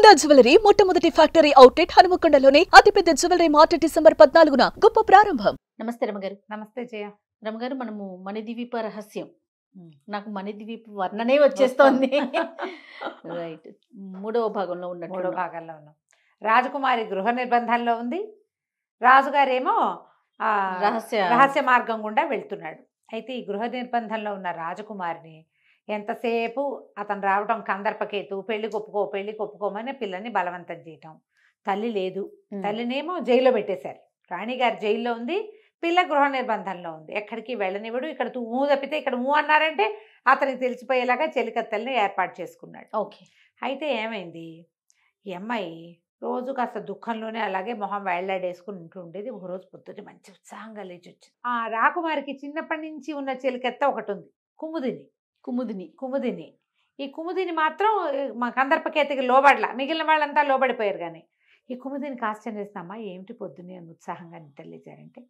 Golconda jewellery మొట్టమొదటి factory outlet హనుమకొండలోనే అతిపెద్ద jewellery mart December 14న గొప్ప ప్రారంభం. నమస్తే రమగారు. నమస్తే జయ. రమగారు, మనము మణిద్వీప రహస్యం, నాకు మణిద్వీప వర్ణనే వచ్చేస్తోంది. రైట్, మూడవ భాగంలో మూడో భాగంలో ఉన్నాం. రాజకుమారి గృహ నిర్బంధంలో ఉంది, రాజుగారేమో రహస్య మార్గం గుండా వెళ్తున్నాడు. అయితే ఈ గృహ నిర్బంధంలో ఉన్న రాజకుమారిని ఎంతసేపు అతను రావడం కందర్పకేతు, పెళ్లి కొప్పుకోమని పిల్లని బలవంతం చేయటం. తల్లి లేదు, తల్లినేమో జైల్లో పెట్టేశారు. రాణిగారు జైల్లో ఉంది, పిల్ల గృహ నిర్బంధంలో ఉంది, ఎక్కడికి వెళ్ళనివ్వడు. ఇక్కడ ఊ తప్పితే ఇక్కడ ఊ అన్నారంటే అతనికి తెలిసిపోయేలాగా చెలికత్తెల్ని ఏర్పాటు చేసుకున్నాడు. ఓకే. అయితే ఏమైంది, ఈ అమ్మాయి రోజు కాస్త దుఃఖంలోనే అలాగే మొహం వేళ్లాడేసుకుని ఉంటూ ఉండేది. ఒకరోజు పొద్దుట మంచి ఉత్సాహంగా లేచి వచ్చింది. ఆ రాకుమారికి చిన్నప్పటి నుంచి ఉన్న చెలికత్త ఒకటి ఉంది, కుముదిని. ఈ కుముదిని మాత్రం మా కందర్పకేతకి లోబడలా, మిగిలిన వాళ్ళంతా లోబడిపోయారు. కానీ ఈ కుముదిని ఆశ్చర్యం చేసిన అమ్మ ఏమిటి పొద్దున్నే ఉత్సాహంగా నిద్రలేచారంటే,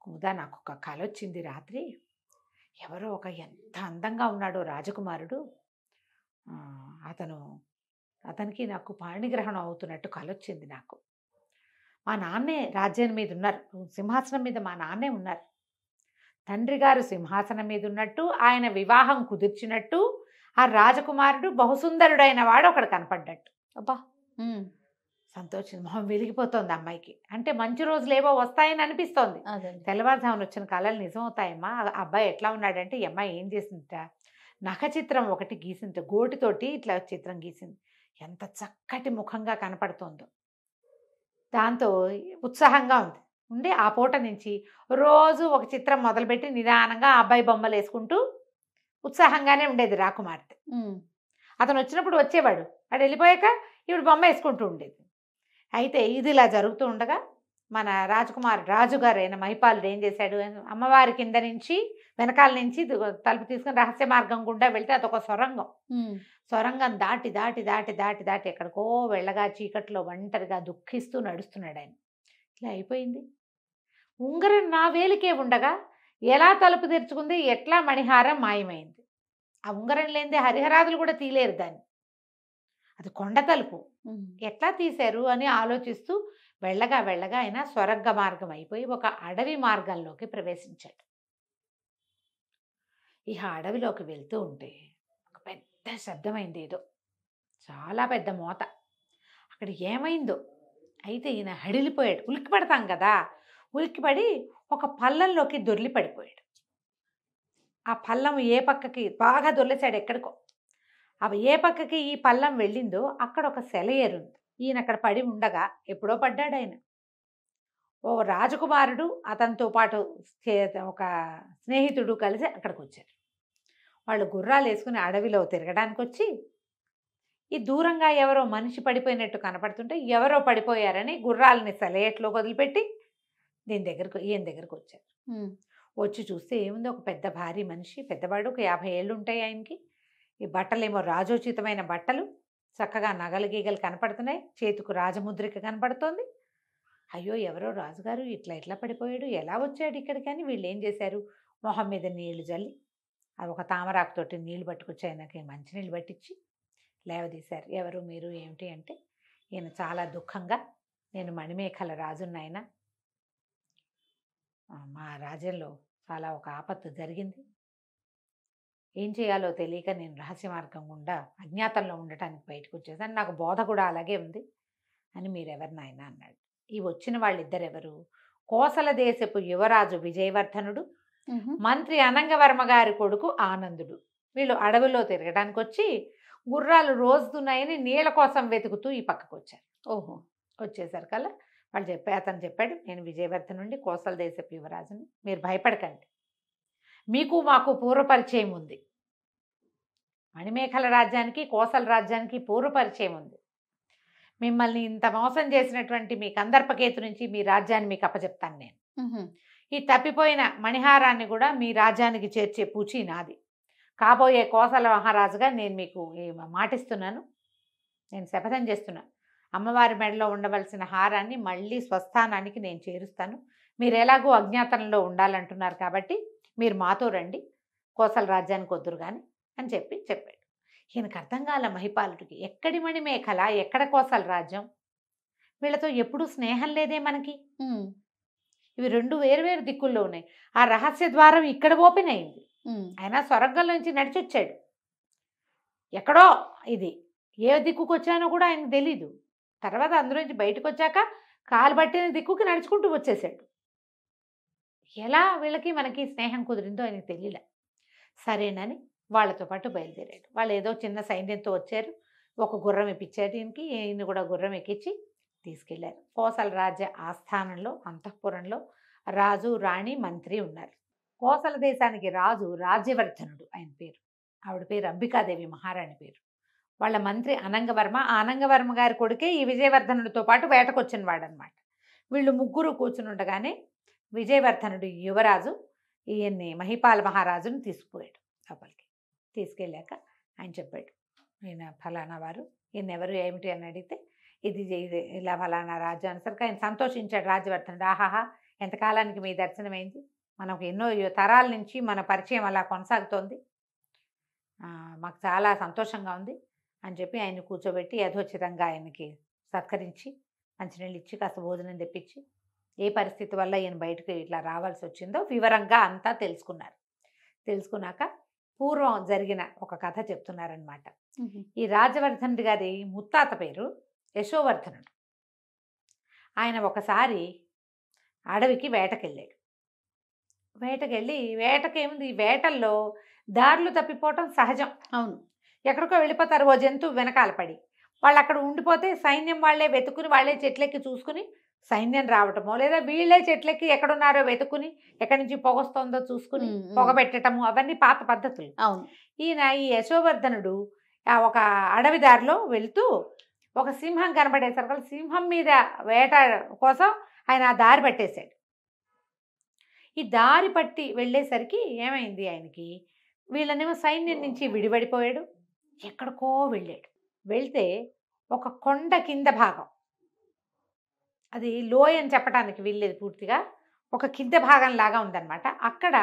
కుముదా నాకు ఒక కల వచ్చింది రాత్రి, ఎవరో ఒక ఎంత అందంగా ఉన్నాడో రాజకుమారుడు, అతనికి నాకు పాణిగ్రహణం అవుతున్నట్టు కల వచ్చింది. నాకు మా నాన్నే రాజ్యం మీద ఉన్నారు, సింహాసనం మీద మా నాన్నే ఉన్నారు, తండ్రి గారు సింహాసనం మీద ఉన్నట్టు, ఆయన వివాహం కుదిర్చినట్టు, ఆ రాజకుమారుడు బహుసుందరుడైన వాడు ఒకడు కనపడ్డట్టు. అబ్బా, సంతోషం, మొహం వెలిగిపోతోంది అమ్మాయికి. అంటే మంచి రోజులు ఏవో వస్తాయని అనిపిస్తోంది. తెల్లవారుజామున వచ్చిన కళలు నిజమవుతాయమ్మా. అబ్బాయి ఎట్లా ఉన్నాడంటే, ఈ అమ్మాయి ఏం చేసిందిట, నఖ చిత్రం ఒకటి గీసింది, గోటితోటి ఇట్లా చిత్రం గీసింది. ఎంత చక్కటి ముఖంగా కనపడుతోందో, దాంతో ఉత్సాహంగా ఉండి ఆ పూట నుంచి రోజు ఒక చిత్రం మొదలుపెట్టి నిదానంగా అబ్బాయి బొమ్మలు వేసుకుంటూ ఉత్సాహంగానే ఉండేది రాకుమార్తె. అతను వచ్చినప్పుడు వచ్చేవాడు, వాడు వెళ్ళిపోయాక ఇప్పుడు బొమ్మ వేసుకుంటూ ఉండేది. అయితే ఇది ఇలా జరుగుతూ ఉండగా మన రాజుగారు అయిన మహిపాలుడు ఏం చేశాడు, అమ్మవారి కింద నుంచి వెనకాల నుంచి తలుపు తీసుకుని రహస్య మార్గం గుండా వెళ్తే అదొక సొరంగం దాటి ఎక్కడికో వెళ్ళగా చీకట్లో ఒంటరిగా దుఃఖిస్తూ నడుస్తున్నాడు ఆయన. ఇట్లా అయిపోయింది. ఉంగరం నా వేలికే ఉండగా ఎలా తలుపు తెరుచుకుంది, ఎట్లా మణిహారం మాయమైంది. ఆ ఉంగరం లేనిదే హరిహరాదులు కూడా తీలేరు దాన్ని, అది కొండ తలుపు, ఎట్లా తీశారు అని ఆలోచిస్తూ వెళ్ళగా ఆయన స్వర్గ మార్గం అయిపోయి ఒక అడవి మార్గంలోకి ప్రవేశించాడు. ఇక అడవిలోకి వెళ్తూ ఉంటే ఒక పెద్ద శబ్దమైంది, ఏదో చాలా పెద్ద మోత. అక్కడ ఏమైందో అయితే ఈయన హడిలిపోయాడు. ఉలిక్కిపడతాం కదా, ఉలిక్కిపడి ఒక పల్లంలోకి దొర్లి పడిపోయాడు. ఆ పల్లం ఏ పక్కకి బాగా దొర్లేశాడు ఎక్కడికో. అవి ఏ పక్కకి ఈ పల్లం వెళ్ళిందో అక్కడ ఒక సెలయేరుంది. ఈయన అక్కడ పడి ఉండగా ఎప్పుడో పడ్డాడు ఆయన. ఓ రాజకుమారుడు అతనితో పాటు ఒక స్నేహితుడు కలిసి అక్కడికి వచ్చారు. వాళ్ళు గుర్రాలు వేసుకుని అడవిలో తిరగడానికి వచ్చి, ఈ దూరంగా ఎవరో మనిషి పడిపోయినట్టు కనపడుతుంటే ఎవరో పడిపోయారని గుర్రాలని సెలయేట్లో వదిలిపెట్టి ఈయన దగ్గరకు వచ్చారు. వచ్చి చూస్తే ఏముంది, ఒక పెద్ద భారీ మనిషి, పెద్దవాడు, ఒక 50 ఏళ్ళు ఉంటాయి ఆయనకి. ఈ బట్టలేమో రాజోచితమైన బట్టలు, చక్కగా నగలు గీగలు కనపడుతున్నాయి, చేతికి రాజముద్రిక కనపడుతోంది. అయ్యో ఎవరో రాజుగారు ఇట్లా పడిపోయాడు, ఎలా వచ్చాడు ఇక్కడికి అని వీళ్ళు ఏం చేశారు, మొహం మీద నీళ్లు జల్లి అది ఒక తామరాకుతోటి నీళ్లు పట్టుకొచ్చి ఆయనకి మంచినీళ్ళు పట్టించి లేవదీశారు. ఎవరు మీరు ఏమిటి అంటే, ఈయన చాలా దుఃఖంగా, నేను మణిమేఖల రాజున్నాయన, మా రాజ్యంలో చాలా ఒక ఆపత్తు జరిగింది, ఏం చేయాలో తెలియక నేను రహస్య మార్గం గుండా అజ్ఞాతంలో ఉండటానికి బయటకు వచ్చేసాను, నాకు బోధ కూడా అలాగే ఉంది అని మీరెవరు నాయన అన్నాడు. ఈ వచ్చిన వాళ్ళిద్దరెవరు, కోసల దేశపు యువరాజు విజయవర్ధనుడు, మంత్రి అనంగవర్మ గారి కొడుకు ఆనందుడు. వీళ్ళు అడవిలో తిరగడానికి వచ్చి గుర్రాలు రోజుతున్నాయని నీళ్ళ కోసం వెతుకుతూ ఈ పక్కకు వచ్చారు. వచ్చేసరి కల్లా అతను చెప్పాడు, నేను విజయవర్ధనుండి కోసల దేశపు యువరాజుని, మీరు భయపడకండి, మీకు మాకు పూర్వపరిచయం ఉంది, మణిమేఖల రాజ్యానికి కోసల రాజ్యానికి పూర్వపరిచయం ఉంది, మిమ్మల్ని ఇంత మోసం చేసినటువంటి మీ కందర్పకేతు నుంచి మీ రాజ్యాన్ని మీకు అప్పచెప్తాను నేను, ఈ తప్పిపోయిన మణిహారాన్ని కూడా మీ రాజ్యానికి చేర్చే పూచి నాది, కాబోయే కోసల మహారాజుగా నేను మీకు మాటిస్తున్నాను, నేను శపథం చేస్తున్నాను, అమ్మవారి మెడలో ఉండవలసిన హారాన్ని మళ్ళీ స్వస్థానానికి నేను చేరుస్తాను, మీరు ఎలాగో అజ్ఞాతంలో ఉండాలంటున్నారు కాబట్టి మీరు మాతో రండి, కోసల రాజ్యానికి వద్దురు కానీ అని చెప్పాడు. ఈయనకు అర్థం కాల మహిపాలుడికి. ఎక్కడి మణిమేఖల, ఎక్కడ కోసల రాజ్యం, వీళ్ళతో ఎప్పుడూ స్నేహం లేదే మనకి. ఇవి రెండు వేరు దిక్కుల్లో ఉన్నాయి. ఆ రహస్య ద్వారం ఇక్కడ ఓపెన్ అయింది. ఆయన స్వర్గంలో నుంచి నడిచొచ్చాడు. ఎక్కడో ఇది ఏ దిక్కుకు వచ్చానో కూడా ఆయనకు తెలీదు. తర్వాత అందులోంచి బయటకు వచ్చాక కాలు పట్టిన దిక్కుకి నడుచుకుంటూ వచ్చేసాడు. ఎలా వీళ్ళకి మనకి స్నేహం కుదిరిందో ఆయనకు తెలియలే. సరేనని వాళ్ళతో పాటు బయలుదేరాడు. వాళ్ళు ఏదో చిన్న సైన్యంతో వచ్చారు. ఒక గుర్రం ఎక్కించారు ఈయనకి. ఈయన కూడా గుర్రం ఎక్కించి తీసుకెళ్లారు. కోసల రాజ్య ఆస్థానంలో అంతఃపురంలో రాజు, రాణి, మంత్రి ఉన్నారు. కోసల దేశానికి రాజు రాజ్యవర్ధనుడు ఆయన పేరు. ఆవిడ పేరు అంబికాదేవి మహారాణి పేరు. వాళ్ళ మంత్రి అనంగవర్మ. ఆ అనంగవర్మ గారి కొడుకే ఈ విజయవర్ధనుడితో పాటు వేటకొచ్చిన వాడనమాట. వీళ్ళు ముగ్గురు కూర్చుని ఉండగానే విజయవర్ధనుడు యువరాజు ఈయన్ని మహిపాల మహారాజును తీసుకుపోయాడు లోపలికి. తీసుకెళ్ళాక ఆయన చెప్పాడు, ఈయన ఫలానా వారు, ఈయన ఎవరు ఏమిటి అని అడిగితే ఇది ఇలా ఫలానా రాజు అనేసరికి ఆయన సంతోషించాడు రాజ్యవర్ధనుడు. ఆహాహా, ఎంతకాలానికి మీ దర్శనమైంది, మనకు ఎన్నో తరాల నుంచి మన పరిచయం అలా కొనసాగుతోంది, మాకు చాలా సంతోషంగా ఉంది అని చెప్పి ఆయన కూర్చోబెట్టి యథోచితంగా ఆయనకి సత్కరించి మంచినీళ్ళు ఇచ్చి కాస్త భోజనం తెప్పించి ఏ పరిస్థితి వల్ల ఈయన బయటకు ఇట్లా రావాల్సి వచ్చిందో వివరంగా అంతా తెలుసుకున్నారు. తెలుసుకున్నాక పూర్వం జరిగిన ఒక కథ చెప్తున్నారనమాట. ఈ రాజవర్ధనుడి గారి ముత్తాత పేరు యశోవర్ధనుడు. ఆయన ఒకసారి అడవికి వేటకెళ్ళాడు. వేటకెళ్ళి వేటకేముంది, ఈ వేటల్లో దారులు తప్పిపోవటం సహజం. అవును, ఎక్కడికో వెళ్ళిపోతారు ఓ జంతువు వెనకాల పడి. వాళ్ళు అక్కడ ఉండిపోతే సైన్యం వాళ్ళే వెతుకుని వాళ్ళే చెట్లెక్కి చూసుకుని సైన్యం రావటమో, లేదా వీళ్ళే చెట్లెక్కి ఎక్కడున్నారో వెతుకుని ఎక్కడి నుంచి పొగొస్తుందో చూసుకుని పొగ పెట్టడము, అవన్నీ పాత పద్ధతులు. అవును. ఈయన ఈ యశోవర్ధనుడు ఒక అడవి దారిలో వెళ్తూ ఒక సింహం కనబడేసరికి సింహం మీద వేట కోసం ఆయన ఆ దారి పట్టేశాడు. ఈ దారి పట్టి వెళ్ళేసరికి ఏమైంది, ఆయనకి వీళ్ళనేమో సైన్యం నుంచి విడిపడిపోయాడు, ఎక్కడికో వెళ్ళాడు. వెళ్తే ఒక కొండ కింద భాగం, అది లోయ అని చెప్పడానికి వీల్లేదు, పూర్తిగా ఒక కింద భాగం లాగా ఉందన్నమాట. అక్కడ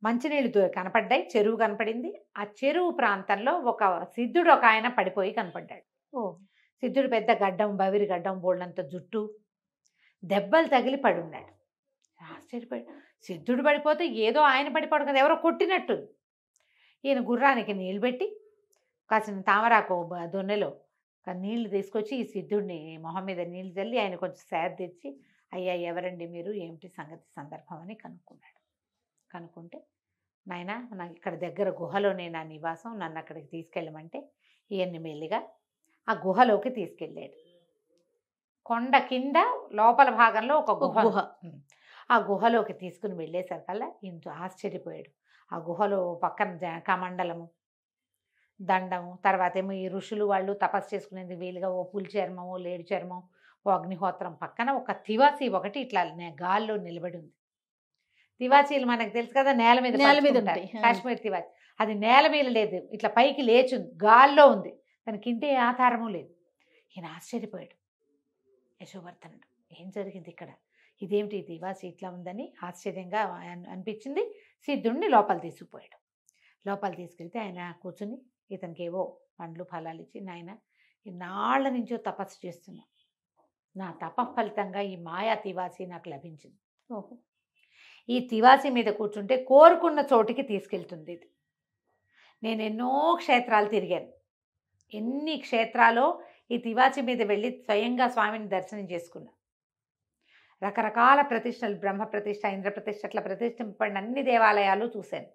మంచినీళ్ళు కనపడ్డాయి, చెరువు కనపడింది. ఆ చెరువు ప్రాంతంలో ఒక సిద్ధుడు ఒక ఆయన పడిపోయి కనపడ్డాడు. సిద్ధుడు పెద్ద గడ్డం, బవిరి గడ్డం, బోళ్ళంత జుట్టు, దెబ్బలు తగిలి పడున్నాడు. ఆశ్చర్యపోయాడు. సిద్ధుడు పడిపోతే ఏదో ఆయన పడిపోవడం కదా, ఎవరో కొట్టినట్టుంది. ఈయన గుర్రానికి నీళ్ళు పెట్టి కాసిన తామరాకు దొన్నెలో నీళ్లు తీసుకొచ్చి ఈ సిద్ధుడిని మొహం మీద నీళ్ళు చల్లి ఆయన కొంచెం సేద తెచ్చి, అయ్యా ఎవరండి మీరు, ఏమిటి సంగతి సందర్భం అని కనుక్కున్నాడు. కనుక్కుంటే, నాయన నాకు ఇక్కడ దగ్గర గుహలోనే నా నివాసం, నన్ను అక్కడికి తీసుకెళ్ళమంటే ఈయన్ని మెల్లిగా ఆ గుహలోకి తీసుకెళ్ళాడు. కొండ కింద లోపల భాగంలో ఒక గుహ. ఆ గుహలోకి తీసుకుని వెళ్ళేసరికల్లా ఇంత ఆశ్చర్యపోయాడు. ఆ గుహలో పక్కన కమండలము, దండము, తర్వాత ఏమో ఈ ఋషులు వాళ్ళు తపస్సు చేసుకునేందుకు వీలుగా ఓ పులి చర్మము, లేడి చర్మం, ఓ అగ్నిహోత్రం, పక్కన ఒక తివాసి ఒకటి ఇట్లా గాల్లో నిలబడి ఉంది. తివాచీలు మనకు తెలుసు కదా, నేల మీద ఉంటాయి, కాశ్మీర్ తివాచి. అది నేల మీద లేదు, ఇట్లా పైకి లేచుంది, గాల్లో ఉంది, దానికి ఇంతే ఆధారము లేదు. ఈయన ఆశ్చర్యపోయాడు యశోవర్ధనుడు, ఏం జరిగింది ఇక్కడ, ఇదేమిటి తివాసి ఇట్లా ఉందని ఆశ్చర్యంగా అనిపించింది. సిద్ధుడిని లోపల తీసుకుపోయాడు. లోపల తీసుకెళ్తే ఆయన కూర్చుని ఇతనికి ఏవో పండ్లు ఫలాలు ఇచ్చి, నాయన ఇన్నాళ్ల నుంచో తపస్సు చేస్తున్నా, నా తప ఫలితంగా ఈ మాయా తివాసి నాకు లభించింది. ఈ తివాసి మీద కూర్చుంటే కోరుకున్న చోటికి తీసుకెళ్తుంది ఇది. నేను ఎన్నో క్షేత్రాలు తిరిగాను, ఎన్ని క్షేత్రాలో ఈ తివాచి మీద వెళ్ళి స్వయంగా స్వామిని దర్శనం చేసుకున్నా. రకరకాల ప్రతిష్టలు, బ్రహ్మ ప్రతిష్ట, ఇంద్ర ప్రతిష్ట, అట్లా ప్రతిష్ఠింపబడిన అన్ని దేవాలయాలు చూశాను.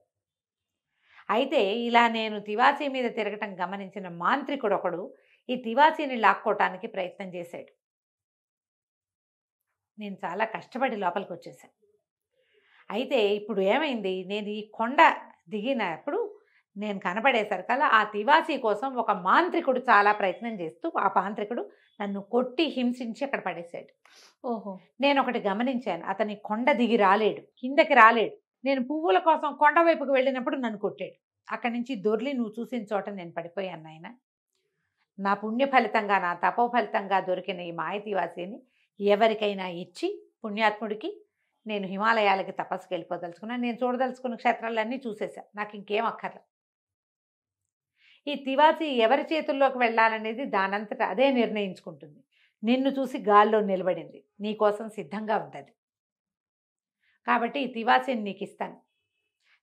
అయితే ఇలా నేను తివాచీ మీద తిరగటం గమనించిన మాంత్రికుడు ఒకడు ఈ తివాచీని లాక్కోవటానికి ప్రయత్నం చేశాడు. నేను చాలా కష్టపడి లోపలికి వచ్చేసాను. అయితే ఇప్పుడు ఏమైంది, నేను ఈ కొండ దిగినప్పుడు నేను కనపడేసరికల్లా ఆ తివాచీ కోసం ఒక మాంత్రికుడు చాలా ప్రయత్నం చేస్తూ ఆ మాంత్రికుడు నన్ను కొట్టి హింసించి అక్కడ పడేశాడు. నేను ఒకటి గమనించాను, అతని కొండ దిగి రాలేడు, కిందకి రాలేడు. నేను పువ్వుల కోసం కొండ వైపుకు వెళ్ళినప్పుడు నన్ను కొట్టాడు. అక్కడి నుంచి దొర్లి నువ్వు చూసిన చోట నేను పడిపోయాను నాయన. నా పుణ్య ఫలితంగా, నా తపో ఫలితంగా దొరికిన ఈ మాయతివాసిని ఎవరికైనా ఇచ్చి పుణ్యాత్ముడికి నేను హిమాలయాలకి తపస్సుకి వెళ్ళిపోదలుచుకున్నాను. నేను చూడదలుచుకున్న క్షేత్రాలన్నీ చూసేసా, నాకు ఇంకేం అక్కర్లేదు. ఈ తివాచి ఎవరి చేతుల్లోకి వెళ్ళాలనేది దానంతట అదే నిర్ణయించుకుంటుంది. నిన్ను చూసి గాల్లో నిలబడింది, నీకోసం సిద్ధంగా ఉంటుంది. కాబట్టి ఈ తివాసిని నీకు ఇస్తాను,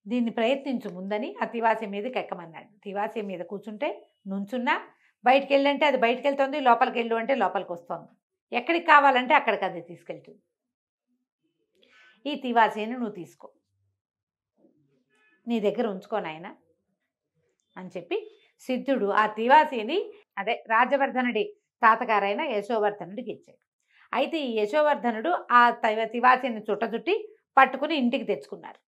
దీన్ని ప్రయత్నించు ముందని ఆ తివాసి మీదకి ఎక్కమన్నాడు. తివాసి మీద కూర్చుంటే నుంచున్నా, బయటికి వెళ్ళంటే అది బయటికి వెళ్తుంది, లోపలికి వెళ్ళు అంటే లోపలికి వస్తుంది, ఎక్కడికి కావాలంటే అక్కడికి అది తీసుకెళ్తుంది. ఈ తివాసిని నువ్వు తీసుకో, నీ దగ్గర ఉంచుకోనాయన అని చెప్పి సిద్ధుడు ఆ తివాసిని అదే రాజవర్ధనుడి తాతగారైన యశోవర్ధనుడికి ఇచ్చాడు. అయితే ఈ యశోవర్ధనుడు ఆ తివాసిని చుట్టచుట్టి పట్టుకుని ఇంటికి తెచ్చుకున్నారు.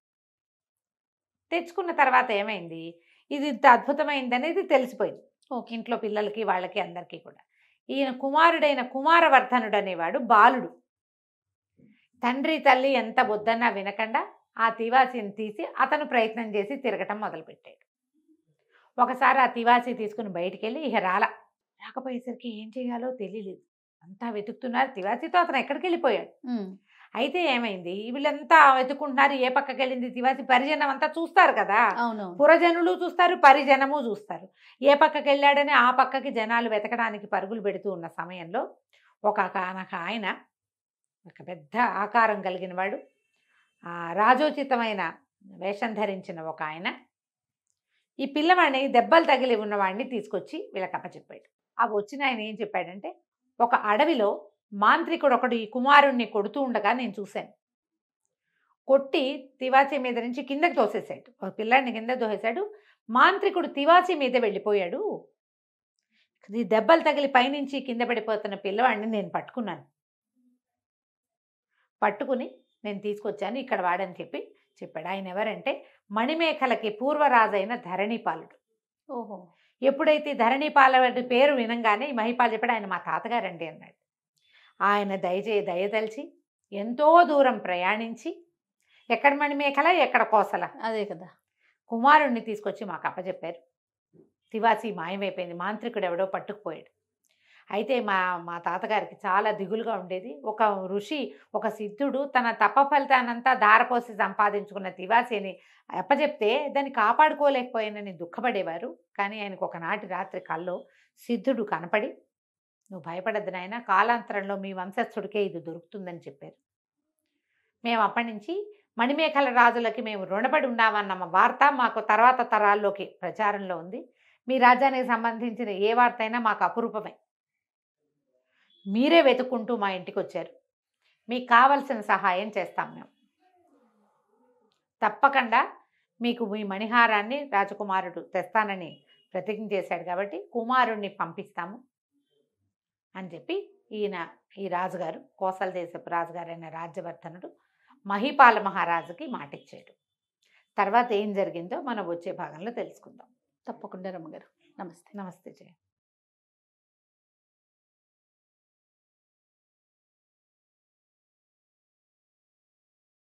తెచ్చుకున్న తర్వాత ఏమైంది, ఇది ఇంత అద్భుతమైంది అనేది తెలిసిపోయింది ఇంట్లో పిల్లలకి వాళ్ళకి అందరికీ కూడా. ఈయన కుమారుడైన కుమారవర్ధనుడు అనేవాడు బాలుడు. తండ్రి తల్లి ఎంత బొద్దన్నా వినకుండా ఆ తివాసిని తీసి అతను ప్రయత్నం చేసి తిరగటం మొదలుపెట్టాడు. ఒకసారి ఆ తివాసి తీసుకుని బయటికి వెళ్ళి ఇక రాకపోయేసరికి ఏం చేయాలో తెలియలేదు, అంతా వెతుకుతున్నారు. తివాసితో అతను ఎక్కడికి వెళ్ళిపోయాడు. అయితే ఏమైంది, వీళ్ళంతా వెతుకుంటున్నారు, ఏ పక్కకి వెళ్ళింది తివాసి, పరిజనం అంతా చూస్తారు కదా, పురజనులు చూస్తారు, పరిజనము చూస్తారు. ఏ పక్కకి వెళ్ళాడని ఆ పక్కకి జనాలు వెతకడానికి పరుగులు పెడుతూ ఉన్న సమయంలో ఒక ఆయన, ఒక పెద్ద ఆకారం కలిగిన వాడు, రాజోచితమైన వేషం ధరించిన ఒక ఆయన ఈ పిల్లవాడిని దెబ్బలు తగిలి ఉన్నవాడిని తీసుకొచ్చి వీళ్ళకి అప్పచెప్పాడు. ఆ వచ్చిన ఆయన ఏం చెప్పాడంటే, ఒక అడవిలో మాంత్రికుడు ఒకడు ఈ కుమారుణ్ణి కొడుతూ ఉండగా నేను చూశాను, కొట్టి తివాచి మీద నుంచి కిందకి తోసేశాడు, ఒక పిల్లాడిని కింద తోసేశాడు, మాంత్రికుడు తివాచి మీద వెళ్ళిపోయాడు, ఈ దెబ్బలు తగిలి పైనుంచి కింద పడిపోతున్న పిల్లవాడిని నేను పట్టుకుని నేను తీసుకొచ్చాను ఇక్కడ వాడని చెప్పాడు. ఆయన ఎవరంటే మణిమేఖలకి పూర్వరాజైన ధరణిపాలుడు. ఓహో. ఎప్పుడైతే ధరణిపాలుడి పేరు వినంగానే మహిపాలు చెప్పాడు, ఆయన మా తాతగారండి అన్నాడు. ఆయన దయతలిచి ఎంతో దూరం ప్రయాణించి, ఎక్కడ మణిమేఖల ఎక్కడ కోసల, అదే కదా, కుమారుణ్ణి తీసుకొచ్చి మాకు అప్పచెప్పారు. తివాసి మాయమైపోయింది, మాంత్రికుడు ఎవడో పట్టుకుపోయాడు. అయితే మా తాతగారికి చాలా దిగులుగా ఉండేది. ఒక ఋషి, ఒక సిద్ధుడు తన తప ఫలితానంతా ధారపోసి సంపాదించుకున్న తివాసిని అప్పచెప్తే దాన్ని కాపాడుకోలేకపోయానని దుఃఖపడేవారు. కానీ ఆయనకు ఒకనాటి రాత్రి కల్లో సిద్ధుడు కనపడి, నువ్వు భయపడద్దు నాయన, కాలాంతరంలో మీ వంశస్థుడికే ఇది దొరుకుతుందని చెప్పారు. మేము అప్పటి నుంచి మణిమేఖల రాజులకి మేము రుణపడి ఉన్నామన్న వార్త మాకు తర్వాత తరాల్లోకి ప్రచారంలో ఉంది. మీ రాజ్యానికి సంబంధించిన ఏ వార్త అయినా మాకు అపురూపమే. మీరే వెతుక్కుంటూ మా ఇంటికి వచ్చారు, మీకు కావలసిన సహాయం చేస్తాం మేము. తప్పకుండా మీకు మీ మణిహారాన్ని రాజకుమారుడు తెస్తానని ప్రతిజ్ఞ చేశాడు కాబట్టి కుమారుణ్ణి పంపిస్తాము అని చెప్పి ఈ రాజుగారు, కోసల దేశపు రాజుగారైన రాజ్యవర్ధనుడు మహిపాల మహారాజుకి మాటిచ్చాడు. తర్వాత ఏం జరిగిందో మనం వచ్చే భాగంలో తెలుసుకుందాం. తప్పకుండా రమ్మగారు. నమస్తే. నమస్తే జయ.